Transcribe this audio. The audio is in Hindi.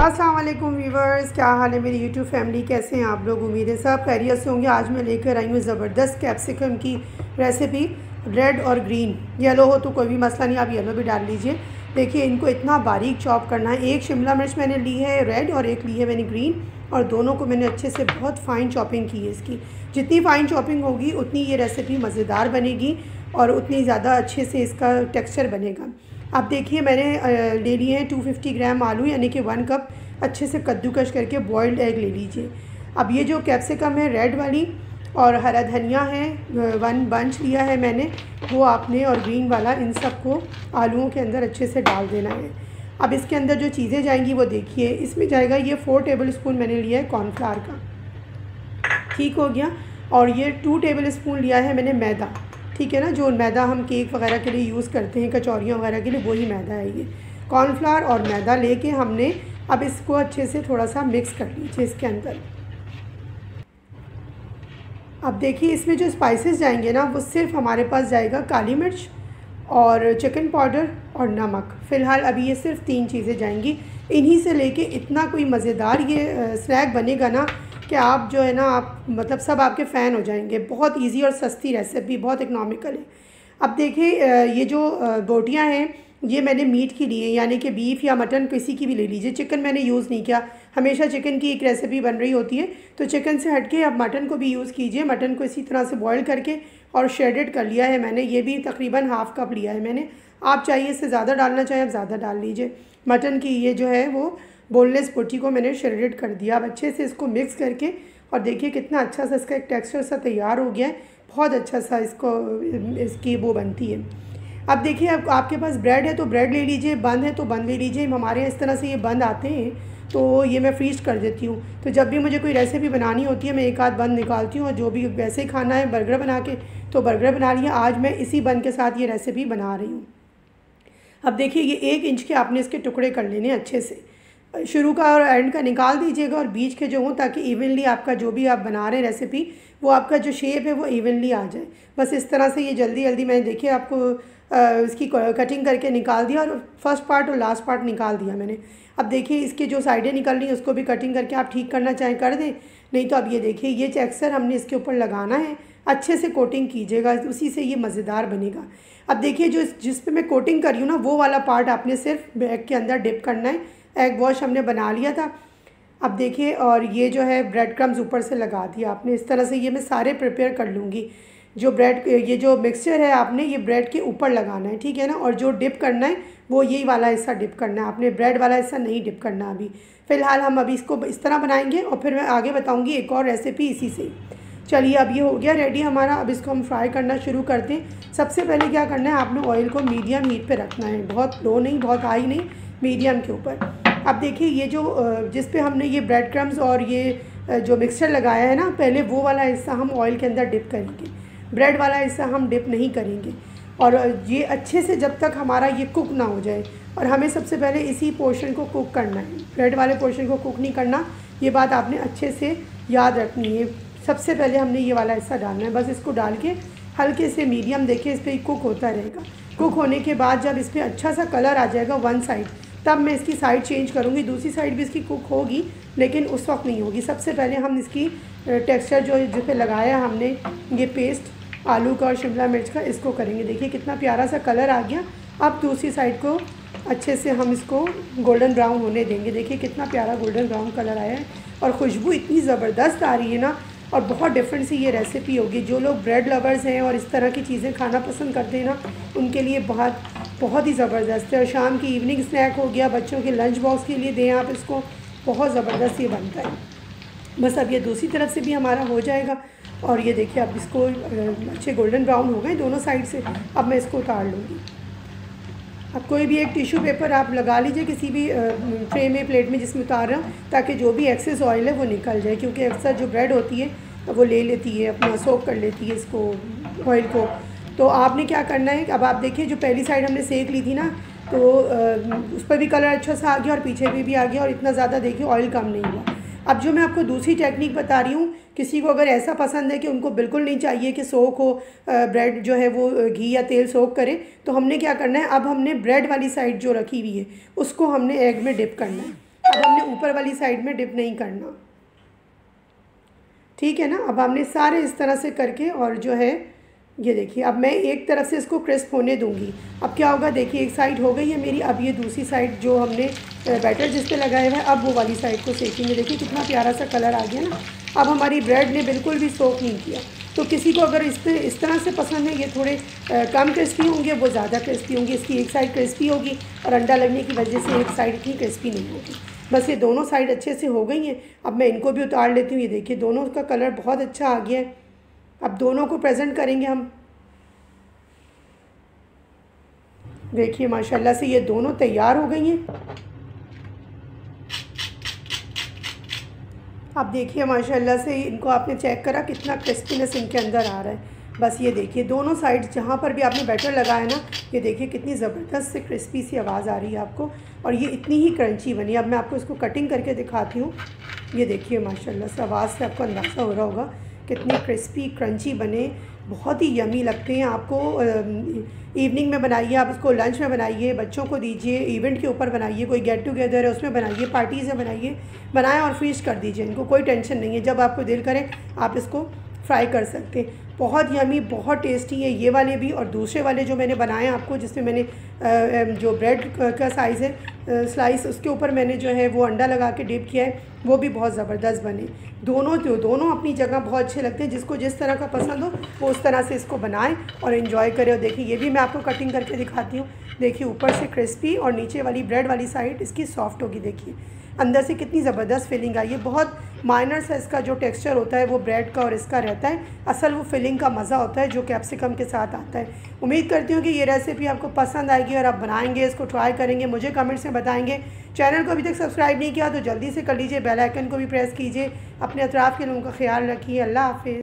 अस्सलाम वालेकुम व्यूवर्स, क्या हाल है मेरी यूट्यूब फैमिली। कैसे हैं आप लोग? उम्मीद है सब खैरियत से होंगे। आज मैं लेकर आई हूँ ज़बरदस्त कैप्सिकम की रेसिपी। रेड और ग्रीन, येलो हो तो कोई भी मसला नहीं, आप येलो भी डाल लीजिए। देखिए, इनको इतना बारीक चॉप करना है। एक शिमला मिर्च मैंने ली है रेड और एक ली है मैंने ग्रीन, और दोनों को मैंने अच्छे से बहुत फ़ाइन चॉपिंग की है। इसकी जितनी फ़ाइन चॉपिंग होगी उतनी ये रेसिपी मज़ेदार बनेगी और उतनी ज़्यादा अच्छे से इसका टेक्सचर बनेगा। अब देखिए, मैंने ले लिए हैं 250 ग्राम आलू, यानी कि 1 कप अच्छे से कद्दूकश करके बॉइल्ड एग ले लीजिए। अब ये जो कैप्सिकम है रेड वाली और हरा धनिया है 1 बंच लिया है मैंने, वो आपने, और ग्रीन वाला, इन सब को आलूओं के अंदर अच्छे से डाल देना है। अब इसके अंदर जो चीज़ें जाएंगी वो देखिए। इसमें जाएगा ये 4 टेबल स्पून मैंने लिया है कॉर्नफ्लावर का, ठीक हो गया। और ये 2 टेबल स्पून लिया है मैंने मैदा, ठीक है ना। जो मैदा हम केक वगैरह के लिए यूज़ करते हैं, कचौरियों वगैरह के लिए, वही मैदा है ये। कॉर्नफ्लावर और मैदा लेके हमने अब इसको अच्छे से थोड़ा सा मिक्स कर लीजिए इसके अंदर। अब देखिए, इसमें जो स्पाइसेस जाएंगे ना, वो सिर्फ हमारे पास जाएगा काली मिर्च और चिकन पाउडर और नमक। फ़िलहाल अभी ये सिर्फ 3 चीज़ें जाएंगी। इन्हीं से लेके इतना कोई मज़ेदार ये स्नैक बनेगा ना कि आप जो है ना, आप मतलब सब आपके फ़ैन हो जाएंगे। बहुत इजी और सस्ती रेसिपी, बहुत इकनॉमिकल है। अब देखिए, ये जो बोटियाँ हैं ये मैंने मीट की ली है, यानी कि बीफ या मटन किसी की भी ले लीजिए। चिकन मैंने यूज़ नहीं किया, हमेशा चिकन की एक रेसिपी बन रही होती है, तो चिकन से हट के आप मटन को भी यूज़ कीजिए। मटन को इसी तरह से बॉईल करके और श्रेडेड कर लिया है मैंने। ये भी तकरीबन हाफ़ कप लिया है मैंने। आप चाहिए इससे ज़्यादा डालना चाहें आप ज़्यादा डाल लीजिए। मटन की ये जो है वो बोनलेस बोटी को मैंने श्रेडेड कर दिया। अब अच्छे से इसको मिक्स करके, और देखिए कितना अच्छा सा इसका एक टेक्सचर सा तैयार हो गया है। बहुत अच्छा सा इसकी वो बनती है। अब देखिए, अब आपके पास ब्रेड है तो ब्रेड ले लीजिए, बंद है तो बंद ले लीजिए। हमारे यहाँ इस तरह से ये बंद आते हैं, तो ये मैं फ्रीज कर देती हूँ। तो जब भी मुझे कोई रेसिपी बनानी होती है मैं एक आध बंद निकालती हूँ, और जो भी वैसे ही खाना है बर्गर बना के तो बर्गर बना लिया। आज मैं इसी बंद के साथ ये रेसिपी बना रही हूँ। अब देखिए, ये 1 इंच के आपने इसके टुकड़े कर लेने अच्छे से। शुरू का और एंड का निकाल दीजिएगा, और बीच के जो हों, ताकि इवनली आपका जो भी आप बना रहे हैं रेसिपी, वो आपका जो शेप है वो इवनली आ जाए। बस इस तरह से ये जल्दी जल्दी मैंने देखिए आपको इसकी कटिंग करके निकाल दिया, और फर्स्ट पार्ट और लास्ट पार्ट निकाल दिया मैंने। अब देखिए, इसके जो साइडें निकल रही हैं उसको भी कटिंग करके आप ठीक करना चाहें कर दें, नहीं तो अब ये देखिए, ये टेक्सचर हमने इसके ऊपर लगाना है। अच्छे से कोटिंग कीजिएगा, उसी से ये मज़ेदार बनेगा। अब देखिए, जो जिस पे मैं कोटिंग कर रही हूँ ना, वो वाला पार्ट आपने सिर्फ एग के अंदर डिप करना है। एग वॉश हमने बना लिया था। अब देखिए, और ये जो है ब्रेड क्रम्स ऊपर से लगा दिया आपने। इस तरह से ये मैं सारे प्रिपेयर कर लूँगी। जो ब्रेड, ये जो मिक्सचर है आपने ये ब्रेड के ऊपर लगाना है, ठीक है ना। और जो डिप करना है वो यही वाला हिस्सा डिप करना है आपने, ब्रेड वाला हिस्सा नहीं डिप करना अभी। फ़िलहाल हम अभी इसको इस तरह बनाएंगे, और फिर मैं आगे बताऊँगी एक और रेसिपी इसी से। चलिए, अब ये हो गया रेडी हमारा। अब इसको हम फ्राई करना शुरू करते हैं। सबसे पहले क्या करना है, आपने ऑयल को मीडियम हीट पे रखना है, बहुत लो नहीं बहुत हाई नहीं, मीडियम के ऊपर। अब देखिए, ये जो जिस पे हमने ये ब्रेड क्रम्स और ये जो मिक्सचर लगाया है ना, पहले वो वाला हिस्सा हम ऑयल के अंदर डिप करेंगे, ब्रेड वाला हिस्सा हम डिप नहीं करेंगे। और ये अच्छे से जब तक हमारा ये कुक ना हो जाए, और हमें सबसे पहले इसी पोर्शन को कुक करना है, ब्रेड वाले पोर्शन को कुक नहीं करना। ये बात आपने अच्छे से याद रखनी है। सबसे पहले हमने ये वाला हिस्सा डालना है। बस इसको डाल के हल्के से मीडियम देखिए इस पर कुक होता रहेगा। कुक होने के बाद जब इस पर अच्छा सा कलर आ जाएगा वन साइड, तब मैं इसकी साइड चेंज करूँगी। दूसरी साइड भी इसकी कुक होगी, लेकिन उस वक्त नहीं होगी। सबसे पहले हम इसकी टेक्सचर जो जिस पे लगाया हमने ये पेस्ट आलू का और शिमला मिर्च का, इसको करेंगे। देखिए कितना प्यारा सा कलर आ गया। अब दूसरी साइड को अच्छे से हम इसको गोल्डन ब्राउन होने देंगे। देखिए कितना प्यारा गोल्डन ब्राउन कलर आया है, और खुशबू इतनी ज़बरदस्त आ रही है ना, और बहुत डिफरेंट सी ये रेसिपी होगी। जो लोग ब्रेड लवर्स हैं और इस तरह की चीज़ें खाना पसंद करते हैं ना, उनके लिए बहुत ही ज़बरदस्त है। और शाम की इवनिंग स्नैक हो गया, बच्चों के लंच बॉक्स के लिए दें आप इसको, बहुत ज़बरदस्त ये बनता है। बस अब ये दूसरी तरफ से भी हमारा हो जाएगा, और ये देखिए अब इसको अच्छे गोल्डन ब्राउन हो गए दोनों साइड से। अब मैं इसको उतार लूँगी। अब कोई भी एक टिश्यू पेपर आप लगा लीजिए किसी भी ट्रे में, प्लेट में जिसमें उतार रहा हूँ, ताकि जो भी एक्सेस ऑयल है वो निकल जाए, क्योंकि अक्सर जो ब्रेड होती है वो ले लेती है, अपना सोक कर लेती है इसको, ऑयल को। तो आपने क्या करना है, अब आप देखिए जो पहली साइड हमने सेक ली थी ना, तो उस पर भी कलर अच्छा सा आ गया और पीछे भी आ गया, और इतना ज़्यादा देखिए ऑयल कम नहीं हुआ। अब जो मैं आपको दूसरी टेक्निक बता रही हूँ, किसी को अगर ऐसा पसंद है कि उनको बिल्कुल नहीं चाहिए कि सोक हो, ब्रेड जो है वो घी या तेल सोक करे, तो हमने क्या करना है, अब हमने ब्रेड वाली साइड जो रखी हुई है उसको हमने एग में डिप करना है। अब अब हमने ऊपर वाली साइड में डिप नहीं करना, ठीक है ना। अब हमने सारे इस तरह से करके, और जो है ये देखिए अब मैं एक तरफ से इसको क्रिस्प होने दूंगी। अब क्या होगा, देखिए एक साइड हो गई है मेरी। अब ये दूसरी साइड जो हमने बैटर जिस पे लगाया हुआ है, अब वो वाली साइड को सेकेंगे। देखिए कितना प्यारा सा कलर आ गया ना। अब हमारी ब्रेड ने बिल्कुल भी सोक नहीं किया। तो किसी को अगर इस तरह से पसंद है, ये थोड़े कम क्रिस्पी होंगे, वो ज़्यादा क्रिस्पी होंगे। इसकी एक साइड क्रिस्पी होगी और अंडा लगने की वजह से एक साइड इतनी क्रिस्पी नहीं होगी। बस ये दोनों साइड अच्छे से हो गई हैं। अब मैं इनको भी उतार लेती हूँ। ये देखिए दोनों का कलर बहुत अच्छा आ गया है। अब दोनों को प्रेजेंट करेंगे हम। देखिए माशाल्लाह से ये दोनों तैयार हो गई हैं। अब देखिए माशाल्लाह से इनको आपने चेक करा कितना क्रिस्पीनेस इनके अंदर आ रहा है। बस ये देखिए दोनों साइड जहाँ पर भी आपने बैटर लगाया ना, ये देखिए कितनी ज़बरदस्त से क्रिस्पी सी आवाज़ आ रही है आपको, और ये इतनी ही क्रंची बनी। अब मैं आपको इसको कटिंग करके दिखाती हूँ। ये देखिए माशाल्लाह से आवाज़ से आपको अंदाज़ा हो रहा होगा कितनी क्रिस्पी क्रंची बने, बहुत ही यमी लगते हैं। आपको इवनिंग में बनाइए, आप इसको लंच में बनाइए, बच्चों को दीजिए, इवेंट के ऊपर बनाइए, कोई गेट टुगेदर है उसमें बनाइए, पार्टीज़ में बनाएं और फ्रीज कर दीजिए इनको, कोई टेंशन नहीं है। जब आपको दिल करे आप इसको फ्राई कर सकते हैं। बहुत यमी, बहुत टेस्टी है ये वाले भी। और दूसरे वाले जो मैंने बनाए आपको, जिसमें मैंने जो ब्रेड का साइज़ है स्लाइस, उसके ऊपर मैंने जो है वो अंडा लगा के डिप किया है, वो भी बहुत ज़बरदस्त बने। दोनों अपनी जगह बहुत अच्छे लगते हैं। जिसको जिस तरह का पसंद हो वो उस तरह से इसको बनाएं और एंजॉय करें। और देखिए ये भी मैं आपको कटिंग करके दिखाती हूँ। देखिए ऊपर से क्रिस्पी और नीचे वाली ब्रेड वाली साइड इसकी सॉफ्ट होगी। देखिए अंदर से कितनी ज़बरदस्त फीलिंग आई है। बहुत माइनर सा इसका जो टेक्सचर होता है वो ब्रेड का और इसका रहता है, असल वो फिलिंग का मज़ा होता है जो कैप्सिकम के साथ आता है। उम्मीद करती हूँ कि ये रेसिपी आपको पसंद आएगी और आप बनाएंगे, इसको ट्राई करेंगे, मुझे कमेंट्स में बताएंगे। चैनल को अभी तक सब्सक्राइब नहीं किया तो जल्दी से कर लीजिए, बेल आइकन को भी प्रेस कीजिए। अपने अतराफ़ के लोगों का ख्याल रखिए। अल्लाह हाफ़िज़।